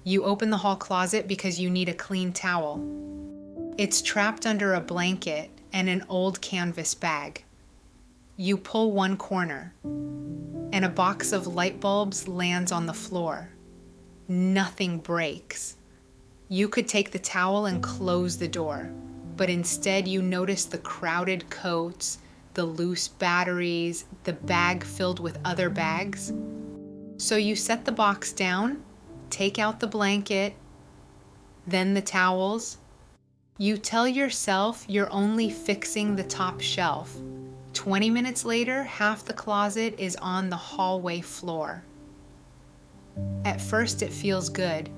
You open the hall closet because you need a clean towel. It's trapped under a blanket and an old canvas bag. You pull one corner, and a box of light bulbs lands on the floor. Nothing breaks. You could take the towel and close the door, but instead you notice the crowded coats, the loose batteries, the bag filled with other bags. So you set the box down, take out the blanket, then the towels. You tell yourself you're only fixing the top shelf. 20 minutes later, half the closet is on the hallway floor. At first, it feels good.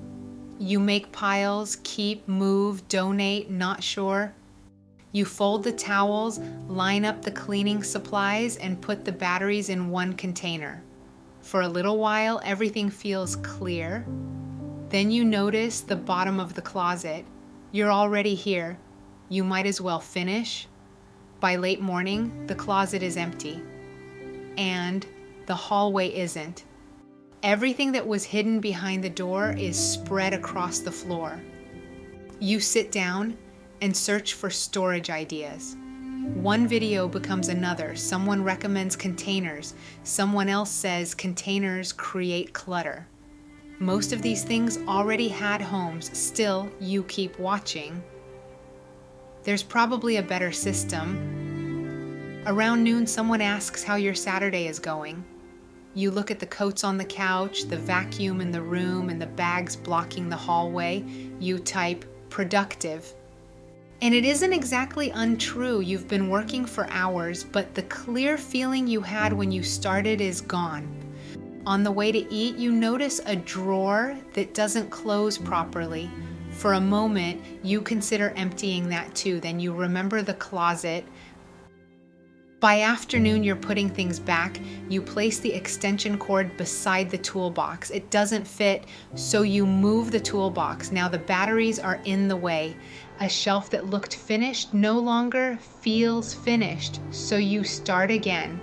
You make piles, keep, move, donate, not sure. You fold the towels, line up the cleaning supplies, and put the batteries in one container. For a little while, everything feels clear. Then you notice the bottom of the closet. You're already here. You might as well finish. By late morning, the closet is empty. And the hallway isn't. Everything that was hidden behind the door is spread across the floor. You sit down and search for storage ideas. One video becomes another. Someone recommends containers. Someone else says containers create clutter. Most of these things already had homes. Still, you keep watching. There's probably a better system. Around noon, someone asks how your Saturday is going. You look at the coats on the couch, the vacuum in the room, and the bags blocking the hallway. You type, productive. And it isn't exactly untrue. You've been working for hours, but the clear feeling you had when you started is gone. On the way to eat, you notice a drawer that doesn't close properly. For a moment, you consider emptying that too. Then you remember the closet. By afternoon, you're putting things back. You place the extension cord beside the toolbox. It doesn't fit, so you move the toolbox. Now the batteries are in the way. A shelf that looked finished no longer feels finished, so you start again.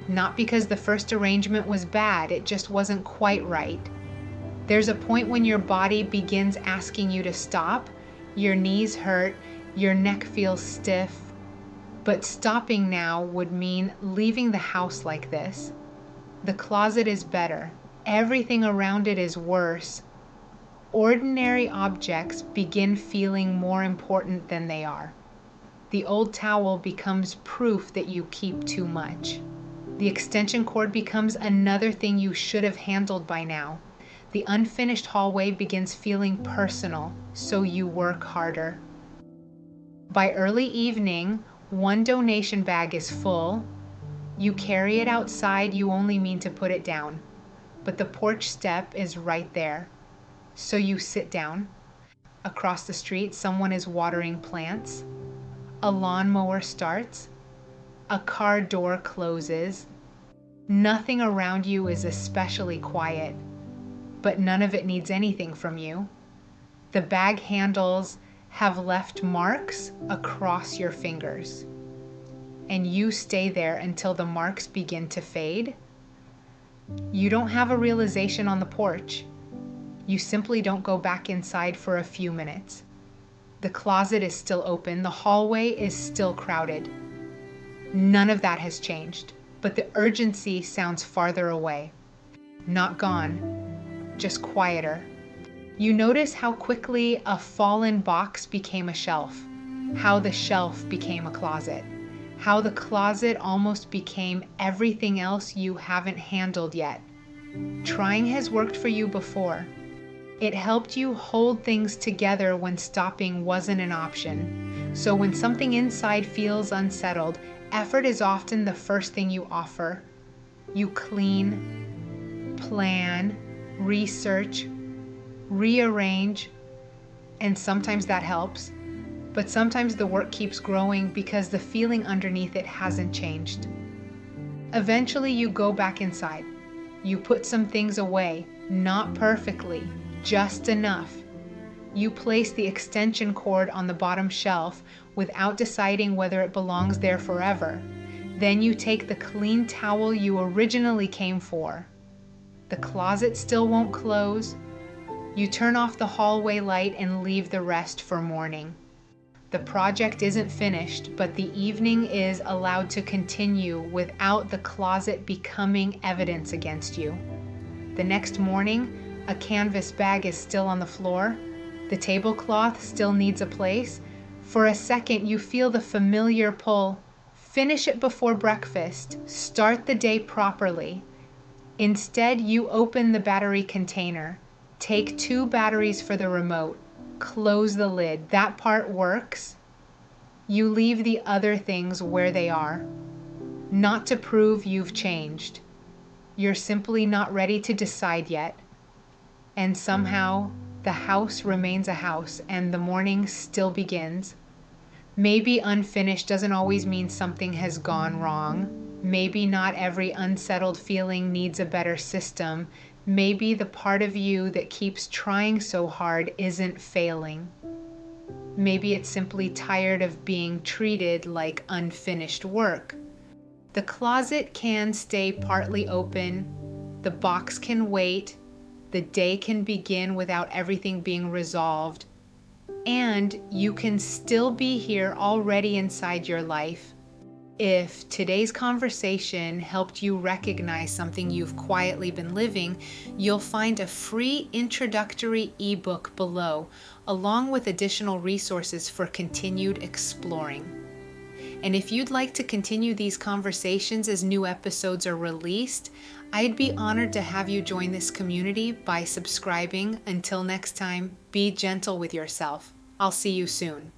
Not because the first arrangement was bad, it just wasn't quite right. There's a point when your body begins asking you to stop. Your knees hurt, your neck feels stiff. But stopping now would mean leaving the house like this. The closet is better. Everything around it is worse. Ordinary objects begin feeling more important than they are. The old towel becomes proof that you keep too much. The extension cord becomes another thing you should have handled by now. The unfinished hallway begins feeling personal, so you work harder. By early evening, one donation bag is full. You carry it outside, you only mean to put it down. But the porch step is right there. So you sit down. Across the street, someone is watering plants. A lawnmower starts. A car door closes. Nothing around you is especially quiet, but none of it needs anything from you. The bag handles have left marks across your fingers, and you stay there until the marks begin to fade. You don't have a realization on the porch. You simply don't go back inside for a few minutes. The closet is still open. The hallway is still crowded. None of that has changed, but the urgency sounds farther away. Not gone, just quieter. You notice how quickly a fallen box became a shelf, how the shelf became a closet, how the closet almost became everything else you haven't handled yet. Trying has worked for you before. It helped you hold things together when stopping wasn't an option. So when something inside feels unsettled, effort is often the first thing you offer. You clean, plan, research, rearrange, and sometimes that helps. But sometimes the work keeps growing because the feeling underneath it hasn't changed. Eventually you go back inside. You put some things away, not perfectly, just enough. You place the extension cord on the bottom shelf without deciding whether it belongs there forever. Then you take the clean towel you originally came for. The closet still won't close. You turn off the hallway light and leave the rest for morning. The project isn't finished, but the evening is allowed to continue without the closet becoming evidence against you. The next morning, a canvas bag is still on the floor. The tablecloth still needs a place. For a second, you feel the familiar pull. Finish it before breakfast. Start the day properly. Instead, you open the battery container. Take 2 batteries for the remote. Close the lid. That part works. You leave the other things where they are. Not to prove you've changed. You're simply not ready to decide yet. And somehow, the house remains a house and the morning still begins. Maybe unfinished doesn't always mean something has gone wrong. Maybe not every unsettled feeling needs a better system. Maybe the part of you that keeps trying so hard isn't failing. Maybe it's simply tired of being treated like unfinished work. The closet can stay partly open. The box can wait. The day can begin without everything being resolved. And you can still be here already inside your life. If today's conversation helped you recognize something you've quietly been living, you'll find a free introductory ebook below, along with additional resources for continued exploring. And if you'd like to continue these conversations as new episodes are released, I'd be honored to have you join this community by subscribing. Until next time, be gentle with yourself. I'll see you soon.